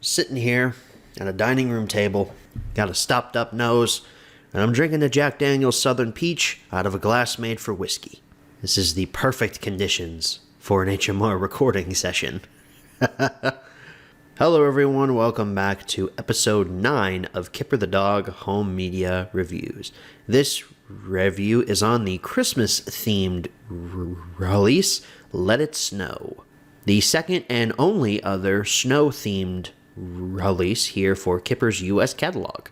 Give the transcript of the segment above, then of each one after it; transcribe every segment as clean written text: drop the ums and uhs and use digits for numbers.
Sitting here at a dining room table, got a stopped up nose, and I'm drinking a Jack Daniel's Southern Peach out of a glass made for whiskey. This is the perfect conditions for an HMR recording session. Hello everyone, welcome back to episode 9 of Kipper the Dog Home Media Reviews. This review is on the Christmas-themed release, Let It Snow. The second and only other snow-themed release here for Kipper's US catalog.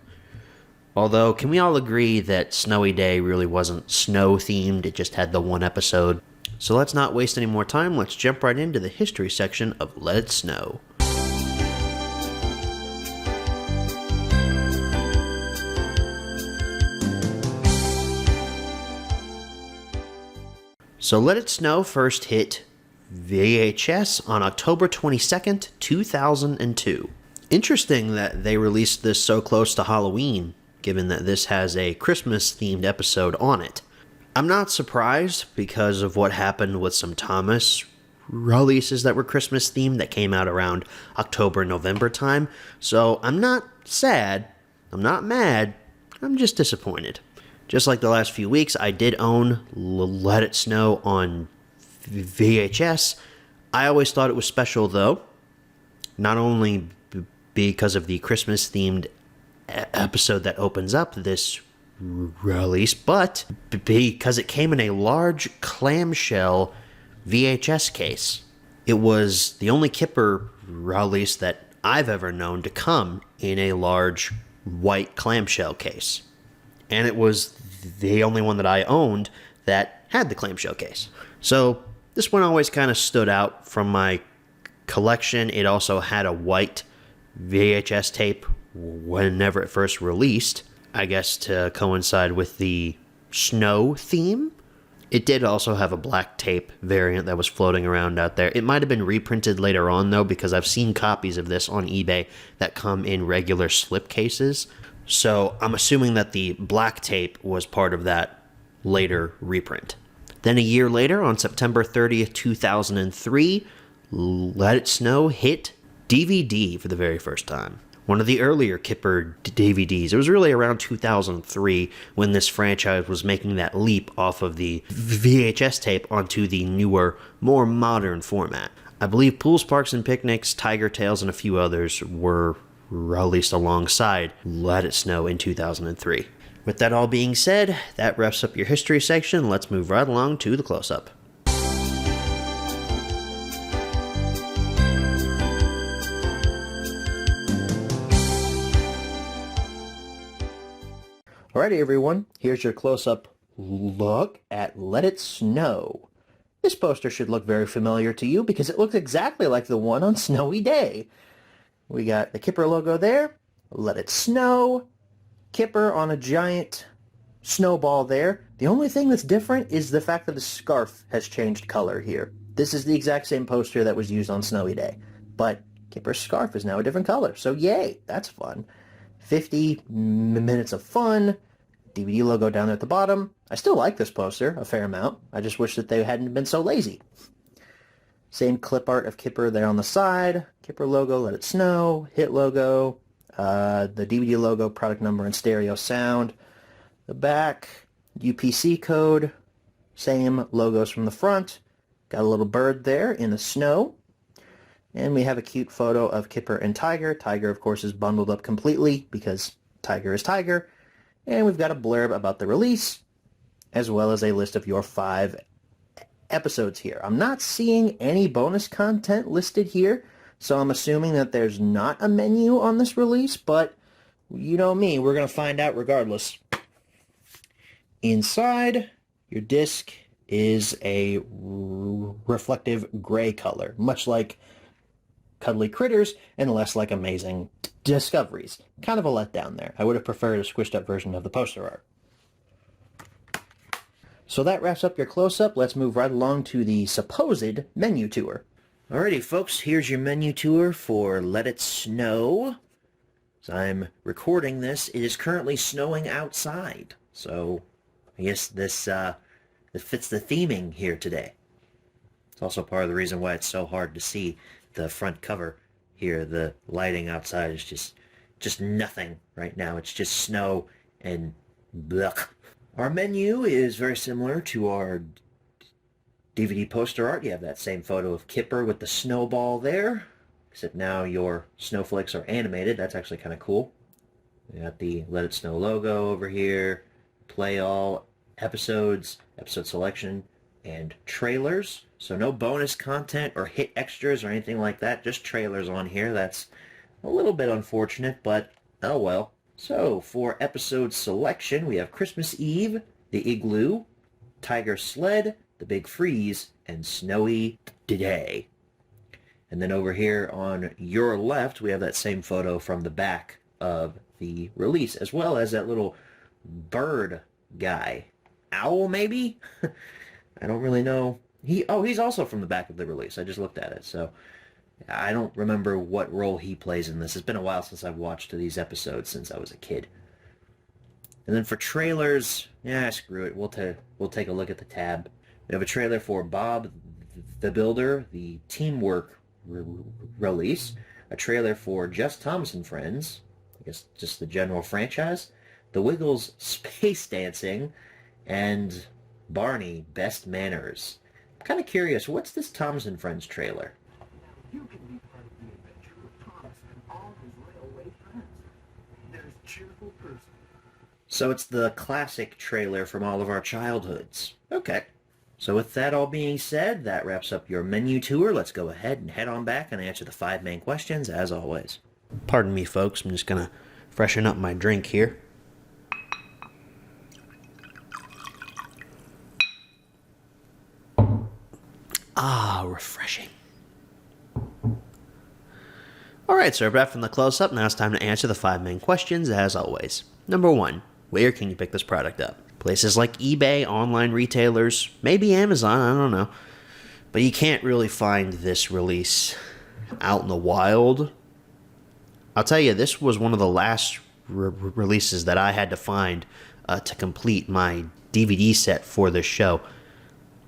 Although, can we all agree that Snowy Day really wasn't snow-themed, it just had the one episode? So let's not waste any more time, let's jump right into the history section of Let It Snow. So Let It Snow first hit VHS on October 22nd, 2002. Interesting that they released this so close to Halloween, given that this has a Christmas-themed episode on it. I'm not surprised because of what happened with some Thomas releases that were Christmas-themed that came out around October, November time, so I'm not sad, I'm not mad, I'm just disappointed. Just like the last few weeks, I did own Let It Snow on VHS. I always thought it was special, though, not only because of the Christmas-themed episode that opens up this release, but because it came in a large clamshell VHS case. It was the only Kipper release that I've ever known to come in a large white clamshell case. And it was the only one that I owned that had the clamshell case. So this one always kind of stood out from my collection. It also had a white VHS tape whenever it first released, I guess to coincide with the snow theme. It did also have a black tape variant that was floating around out there. It might have been reprinted later on, though, because I've seen copies of this on eBay that come in regular slip cases. So I'm assuming that the black tape was part of that later reprint. Then a year later, on September 30th, 2003, Let It Snow hit DVD for the very first time. One of the earlier Kipper DVDs. It was really around 2003 when this franchise was making that leap off of the VHS tape onto the newer, more modern format. I believe Pools, Parks, and Picnics, Tiger Tales, and a few others were released alongside Let It Snow in 2003. With that all being said, that wraps up your history section. Let's move right along to the close-up. Alrighty everyone, here's your close-up look at Let It Snow. This poster should look very familiar to you because it looks exactly like the one on Snowy Day. We got the Kipper logo there, Let It Snow, Kipper on a giant snowball there. The only thing that's different is the fact that the scarf has changed color here. This is the exact same poster that was used on Snowy Day, but Kipper's scarf is now a different color, so yay, that's fun. 50 minutes of fun, DVD logo down there at the bottom. I still like this poster a fair amount. I just wish that they hadn't been so lazy. Same clip art of Kipper there on the side. Kipper logo, Let It Snow, hit logo, the DVD logo, product number, and stereo sound. The back, UPC code, same logos from the front. Got a little bird there in the snow. And we have a cute photo of Kipper and Tiger. Tiger, of course, is bundled up completely because Tiger is Tiger. And we've got a blurb about the release, as well as a list of your 5 episodes here. I'm not seeing any bonus content listed here, so I'm assuming that there's not a menu on this release, but you know me, we're going to find out regardless. Inside, your disc is a reflective gray color, much like Cuddly Critters and less like Amazing Discoveries. Kind of a letdown there. I would have preferred a squished up version of the poster art. So that wraps up your close-up. Let's move right along to the supposed menu tour. Alrighty folks, here's your menu tour for Let It Snow. As I'm recording this, it is currently snowing outside. So I guess this fits the theming here today. It's also part of the reason why it's so hard to see the front cover here. The lighting outside is just nothing right now. It's just snow and blech. Our menu is very similar to our DVD poster art. You have that same photo of Kipper with the snowball there, except now your snowflakes are animated. That's actually kind of cool. We got the Let It Snow logo over here, play all episodes, episode selection, and trailers. So no bonus content or hit extras or anything like that, just trailers on here. That's a little bit unfortunate, but oh well. So for episode selection, we have Christmas Eve, The Igloo, Tiger Sled, The Big Freeze, and Snowy Day. And then over here on your left, we have that same photo from the back of the release, as well as that little bird guy. Owl, maybe? I don't really know. He's also from the back of the release. I just looked at it, so I don't remember what role he plays in this. It's been a while since I've watched these episodes since I was a kid. And then for trailers, screw it. We'll take a look at the tab. We have a trailer for Bob the Builder, the Teamwork release. A trailer for Just Thomas and Friends, I guess just the general franchise. The Wiggles Space Dancing, and Barney Best Manners. I'm kind of curious, what's this Thomas and Friends trailer? You can be part of the adventure with Thomas and all his railway friends. There's cheerful person. So it's the classic trailer from all of our childhoods. Okay. So with that all being said, that wraps up your menu tour. Let's go ahead and head on back and answer the 5 main questions as always. Pardon me, folks. I'm just going to freshen up my drink here. Ah, refreshing. Alright, so we're back from the close-up. Now it's time to answer the 5 main questions, as always. Number 1, where can you pick this product up? Places like eBay, online retailers, maybe Amazon, I don't know. But you can't really find this release out in the wild. I'll tell you, this was one of the last releases that I had to find to complete my DVD set for this show.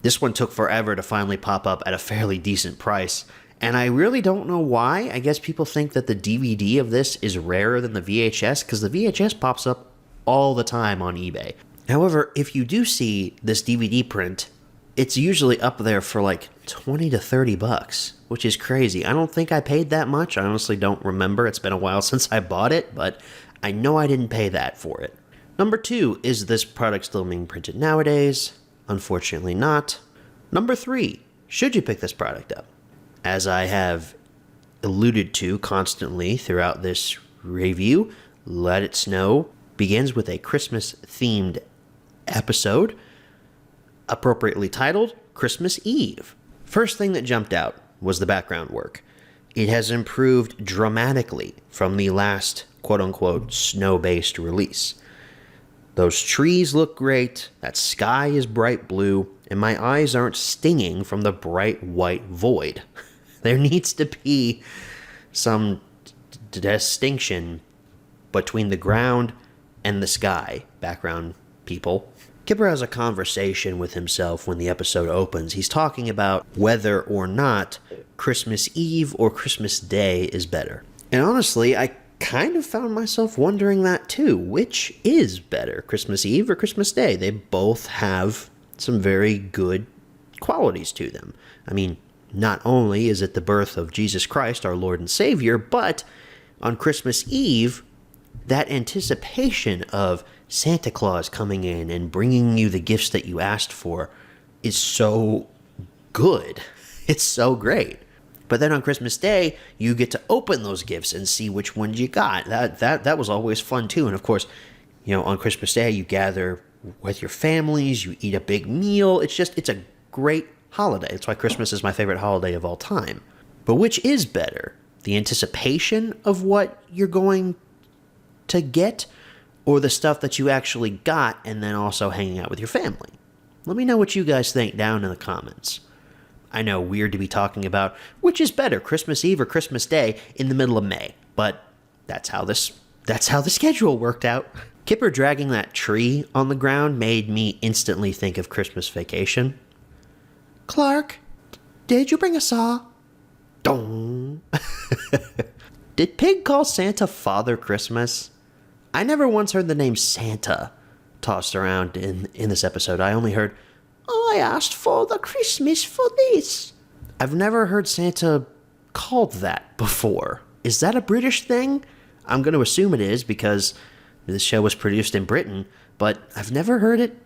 This one took forever to finally pop up at a fairly decent price, and I really don't know why. I guess people think that the DVD of this is rarer than the VHS, because the VHS pops up all the time on eBay. However, if you do see this DVD print, it's usually up there for like 20 to 30 bucks, which is crazy. I don't think I paid that much. I honestly don't remember. It's been a while since I bought it, but I know I didn't pay that for it. Number 2, is this product still being printed nowadays? Unfortunately not. Number 3, should you pick this product up? As I have alluded to constantly throughout this review, Let It Snow begins with a Christmas-themed episode, appropriately titled Christmas Eve. First thing that jumped out was the background work. It has improved dramatically from the last quote-unquote snow-based release. Those trees look great, that sky is bright blue, and my eyes aren't stinging from the bright white void. There needs to be some distinction between the ground and the sky, background people. Kipper has a conversation with himself when the episode opens. He's talking about whether or not Christmas Eve or Christmas Day is better. And honestly, I kind of found myself wondering that too. Which is better, Christmas Eve or Christmas Day? They both have some very good qualities to them. I mean, not only is it the birth of Jesus Christ, our Lord and Savior, but on Christmas Eve, that anticipation of Santa Claus coming in and bringing you the gifts that you asked for is so good. It's so great. But then on Christmas Day, you get to open those gifts and see which ones you got. That was always fun too. And of course, on Christmas Day, you gather with your families, you eat a big meal. It's a great holiday. That's why Christmas is my favorite holiday of all time. But which is better? The anticipation of what you're going to get, or the stuff that you actually got and then also hanging out with your family? Let me know what you guys think down in the comments. I know, weird to be talking about which is better, Christmas Eve or Christmas Day in the middle of May, but that's how the schedule worked out. Kipper dragging that tree on the ground made me instantly think of Christmas Vacation. Clark, did you bring a saw? Dong. Did Pig call Santa Father Christmas? I never once heard the name Santa tossed around in this episode. I only heard, I asked for the Christmas for this. I've never heard Santa called that before. Is that a British thing? I'm going to assume it is because this show was produced in Britain, but I've never heard it.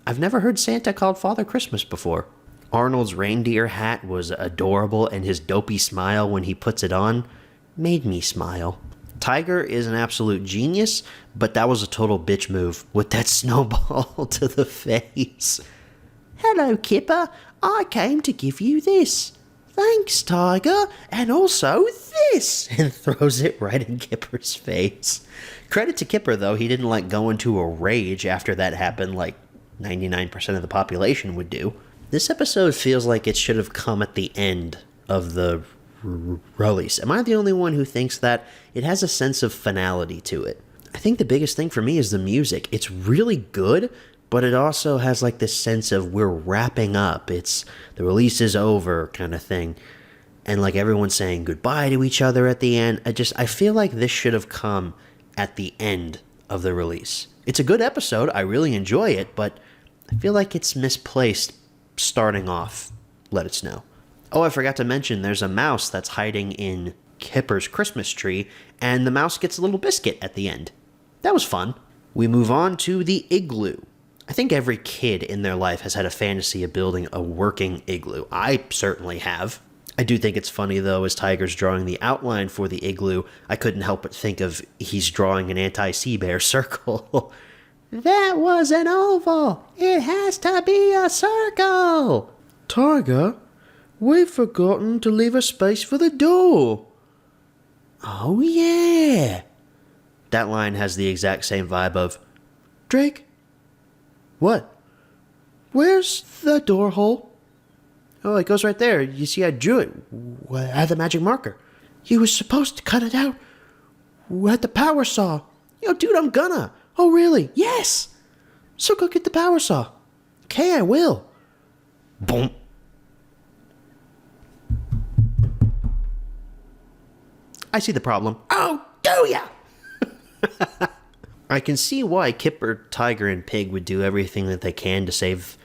I've never heard Santa called Father Christmas before. Arnold's reindeer hat was adorable, and his dopey smile when he puts it on made me smile. Tiger is an absolute genius, but that was a total bitch move with that snowball to the face. Hello, Kipper. I came to give you this. Thanks, Tiger, and also this, and throws it right in Kipper's face. Credit to Kipper, though, he didn't go into a rage after that happened like 99% of the population would do. This episode feels like it should have come at the end of the release. Am I the only one who thinks that? It has a sense of finality to it. I think the biggest thing for me is the music. It's really good, but it also has this sense of we're wrapping up. It's the release is over kind of thing. And everyone's saying goodbye to each other at the end. I feel like this should have come at the end of the release. It's a good episode. I really enjoy it, but I feel like it's misplaced starting off. Let it snow. Oh, I forgot to mention there's a mouse that's hiding in Kipper's Christmas tree, and the mouse gets a little biscuit at the end. That was fun. We move on to the igloo. I think every kid in their life has had a fantasy of building a working igloo. I certainly have. I do think it's funny, though, as Tiger's drawing the outline for the igloo, I couldn't help but think of he's drawing an anti-sea bear circle. That was an oval. It has to be a circle. Tiger, we've forgotten to leave a space for the door. Oh, yeah. That line has the exact same vibe of, Drake? What? Where's the door hole? Oh, it goes right there. You see, I drew it. I had the magic marker. You were supposed to cut it out at the power saw. Yo, dude, I'm gonna. Oh, really? Yes. So go get the power saw. Okay, I will. Boom. I see the problem. Oh, do ya? I can see why Kipper, Tiger, and Pig would do everything that they can to save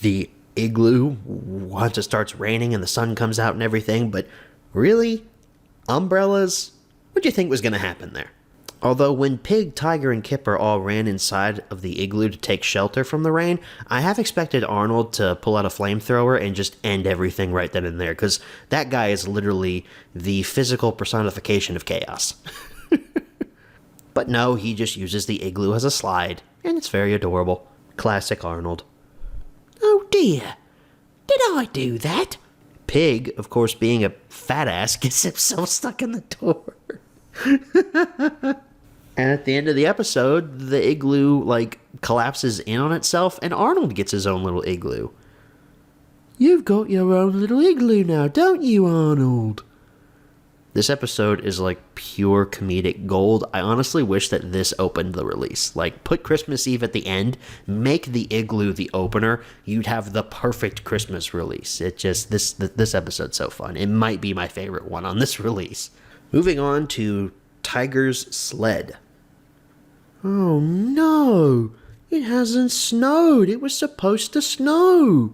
the igloo once it starts raining and the sun comes out and everything, but really? Umbrellas? What do you think was going to happen there? Although when Pig, Tiger, and Kipper all ran inside of the igloo to take shelter from the rain, I have expected Arnold to pull out a flamethrower and just end everything right then and there, because that guy is literally the physical personification of chaos. But no, he just uses the igloo as a slide, and it's very adorable. Classic Arnold. Oh dear, did I do that? Pig, of course being a fat ass, gets himself stuck in the door. And at the end of the episode, the igloo, collapses in on itself, and Arnold gets his own little igloo. You've got your own little igloo now, don't you, Arnold? This episode is pure comedic gold. I honestly wish that this opened the release. Put Christmas Eve at the end, make the igloo the opener, you'd have the perfect Christmas release. This episode's so fun. It might be my favorite one on this release. Moving on to Tiger's sled. Oh no, it hasn't snowed. It was supposed to snow.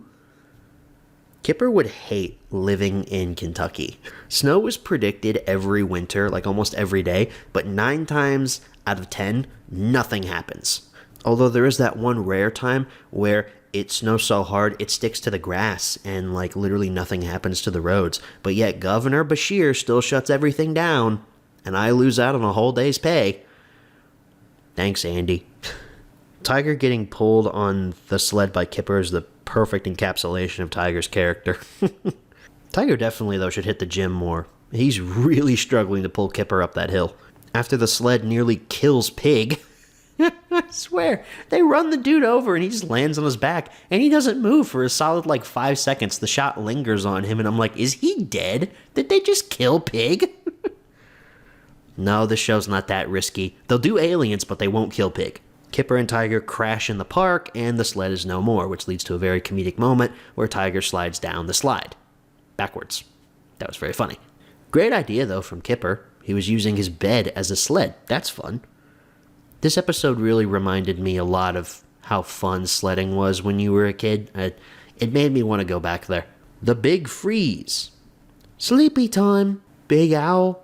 Kipper would hate living in Kentucky. Snow was predicted every winter, almost every day, but 9 times out of 10, nothing happens. Although there is that one rare time where it snows so hard it sticks to the grass and literally nothing happens to the roads. But yet Governor Bashir still shuts everything down, and I lose out on a whole day's pay. Thanks, Andy. Tiger getting pulled on the sled by Kipper is the perfect encapsulation of Tiger's character. Tiger definitely, though, should hit the gym more. He's really struggling to pull Kipper up that hill. After the sled nearly kills Pig, I swear, they run the dude over and he just lands on his back, and he doesn't move for a solid 5 seconds. The shot lingers on him, and I'm like, is he dead? Did they just kill Pig? No, this show's not that risky. They'll do aliens, but they won't kill Pig. Kipper and Tiger crash in the park, and the sled is no more, which leads to a very comedic moment where Tiger slides down the slide. backwards. That was very funny. Great idea, though, from Kipper. He was using his bed as a sled. That's fun. This episode really reminded me a lot of how fun sledding was when you were a kid. It made me want to go back there. The Big Freeze. Sleepy time, Big Owl.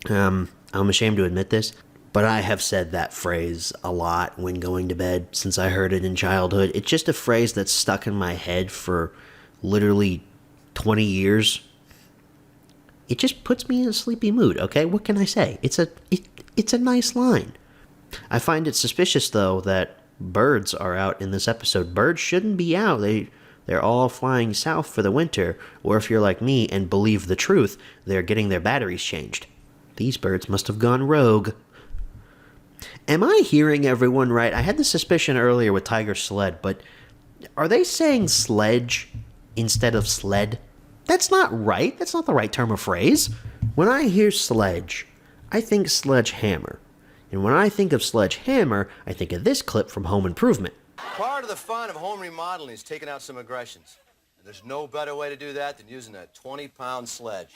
I'm ashamed to admit this, but I have said that phrase a lot when going to bed since I heard it in childhood. It's just a phrase that's stuck in my head for literally 20 years. It just puts me in a sleepy mood, okay? What can I say? It's a nice line. I find it suspicious, though, that birds are out in this episode. Birds shouldn't be out. They're all flying south for the winter, or if you're like me and believe the truth, they're getting their batteries changed. These birds must have gone rogue. Am I hearing everyone right? I had the suspicion earlier with Tiger Sled, but are they saying sledge instead of sled? That's not right. That's not the right term or phrase. When I hear sledge, I think sledgehammer. And when I think of sledgehammer, I think of this clip from Home Improvement. Part of the fun of home remodeling is taking out some aggressions. And there's no better way to do that than using a 20-pound sledge.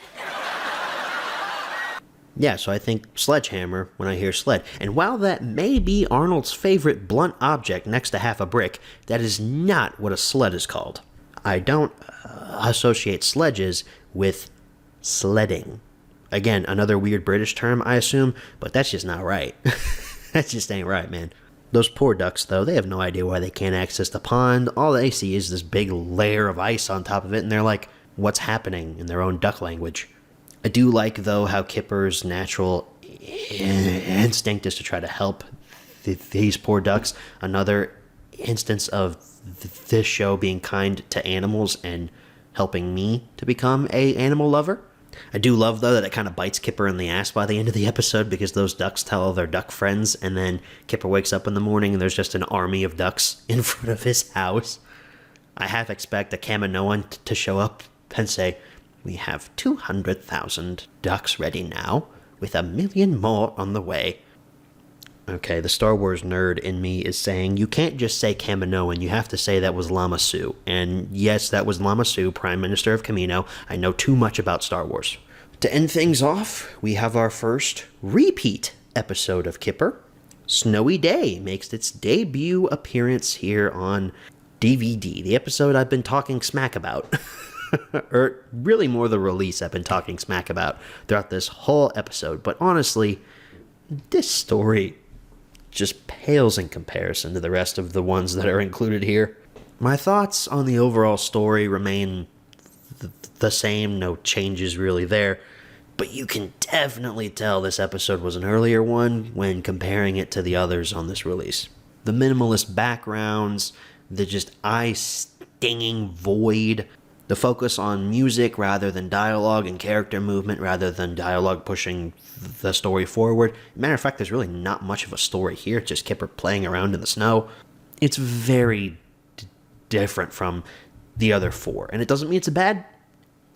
Yeah, so I think sledgehammer when I hear sled. And while that may be Arnold's favorite blunt object next to half a brick, that is not what a sled is called. I don't associate sledges with sledding. Again, another weird British term, I assume, but that's just not right. That just ain't right, man. Those poor ducks, though, they have no idea why they can't access the pond. All they see is this big layer of ice on top of it, and they're like, what's happening in their own duck language? I do like, though, how Kipper's natural instinct is to try to help these poor ducks. Another instance of this show being kind to animals and helping me to become a animal lover. I do love, though, that it kind of bites Kipper in the ass by the end of the episode because those ducks tell all their duck friends, and then Kipper wakes up in the morning and there's just an army of ducks in front of his house. I half expect a Kaminoan to show up and say, "We have 200,000 ducks ready now, with 1 million more on the way." Okay, the Star Wars nerd in me is saying, you can't just say Kaminoan, you have to say that was Lama Su. And yes, that was Lama Su, Prime Minister of Kamino. I know too much about Star Wars. To end things off, we have our first repeat episode of Kipper. Snowy Day makes its debut appearance here on DVD, the episode I've been talking smack about. Or really more the release I've been talking smack about throughout this whole episode. But honestly, this story just pales in comparison to the rest of the ones that are included here. My thoughts on the overall story remain the same, no changes really there, but you can definitely tell this episode was an earlier one when comparing it to the others on this release. The minimalist backgrounds, the just eye-stinging void, the focus on music rather than dialogue and character movement rather than dialogue pushing the story forward. Matter of fact, there's really not much of a story here, it's just Kipper playing around in the snow. It's very different from the other four, and it doesn't mean it's a bad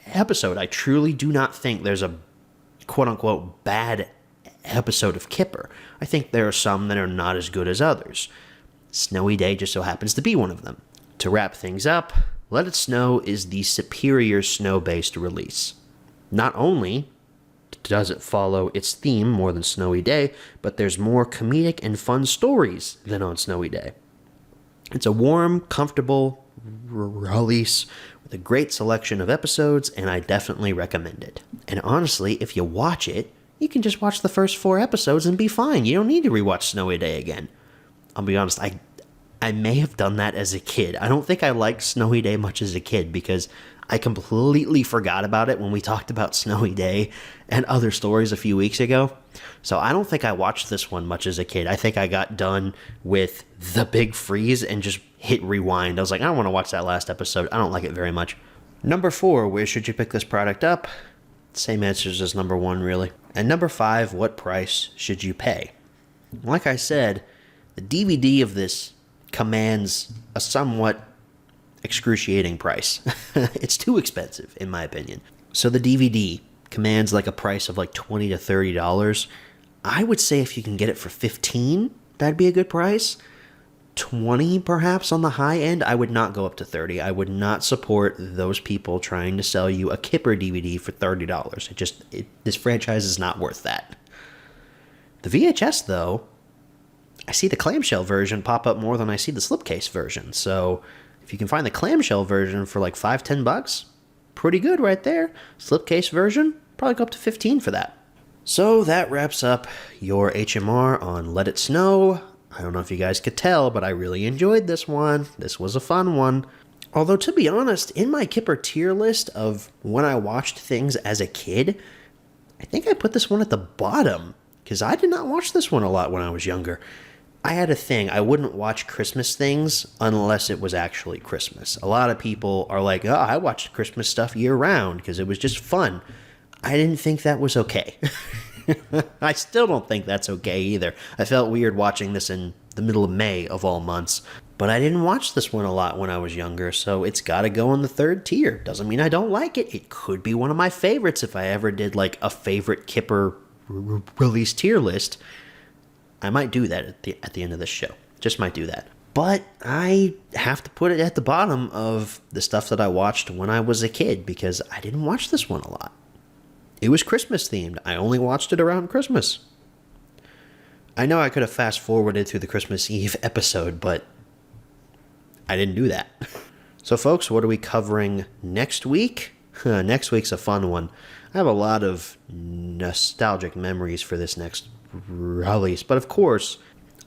episode. I truly do not think there's a quote-unquote bad episode of Kipper. I think there are some that are not as good as others. Snowy Day just so happens to be one of them. To wrap things up, Let It Snow is the superior snow-based release. Not only does it follow its theme more than Snowy Day, but there's more comedic and fun stories than on Snowy Day. It's a warm, comfortable release with a great selection of episodes, and I definitely recommend it. And honestly, if you watch it, you can just watch the first 4 episodes and be fine. You don't need to rewatch Snowy Day again. I'll be honest, I may have done that as a kid. I don't think I liked Snowy Day much as a kid because I completely forgot about it when we talked about Snowy Day and other stories a few weeks ago. So I don't think I watched this one much as a kid. I think I got done with The Big Freeze and just hit rewind. I was like, I don't want to watch that last episode. I don't like it very much. Number 4, where should you pick this product up? Same answers as number 1, really. And number 5, what price should you pay? Like I said, the DVD of this commands a somewhat excruciating price. It's too expensive, in my opinion. So the DVD commands like a price of like $20 to $30. I would say if you can get it for $15, that'd be a good price. 20 perhaps on the high end. I would not go up to 30. I would not support those people trying to sell you a Kipper DVD for $30. This franchise is not worth that. The VHS, though, I see the clamshell version pop up more than I see the slipcase version. So if you can find the clamshell version for like $5-10, pretty good right there. Slipcase version, probably go up to 15 for that. So that wraps up your HMR on Let It Snow. I don't know if you guys could tell, but I really enjoyed this one. This was a fun one. Although, to be honest, in my Kipper tier list of when I watched things as a kid, I think I put this one at the bottom, because I did not watch this one a lot when I was younger. I had a thing. I wouldn't watch Christmas things unless it was actually Christmas. A lot of people are like, oh, I watched Christmas stuff year-round because it was just fun. I didn't think that was okay. I still don't think that's okay either. I felt weird watching this in the middle of May of all months. But I didn't watch this one a lot when I was younger, so it's got to go in the third tier. Doesn't mean I don't like it. It could be one of my favorites if I ever did like a favorite Kipper release tier list. I might do that at the end of this show. Just might do that. But I have to put it at the bottom of the stuff that I watched when I was a kid because I didn't watch this one a lot. It was Christmas themed. I only watched it around Christmas. I know I could have fast forwarded through the Christmas Eve episode, but I didn't do that. So folks, what are we covering next week? Next week's a fun one. I have a lot of nostalgic memories for this next release, but of course,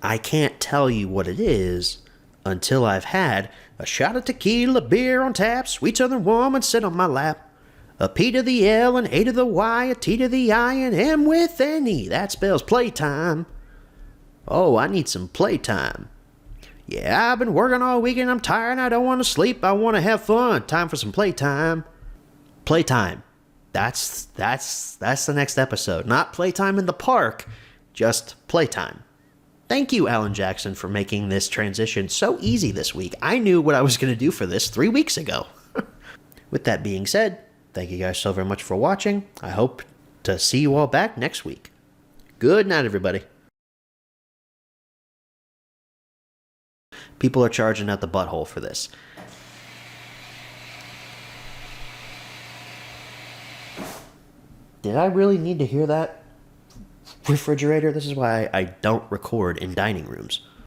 I can't tell you what it is until I've had a shot of tequila, beer on tap, sweet southern woman sit on my lap. A P to the L, an A to the Y, a T to the I, and M with an E. That spells playtime. Oh, I need some playtime. Yeah, I've been working all weekend. I'm tired. I don't want to sleep. I want to have fun. Time for some playtime. Playtime. That's the next episode. Not playtime in the park, just playtime. Thank you, Alan Jackson, for making this transition so easy this week. I knew what I was going to do for this 3 weeks ago. With that being said, thank you guys so very much for watching. I hope to see you all back next week. Good night, everybody. People are charging out the butthole for this. Did I really need to hear that refrigerator? This is why I don't record in dining rooms.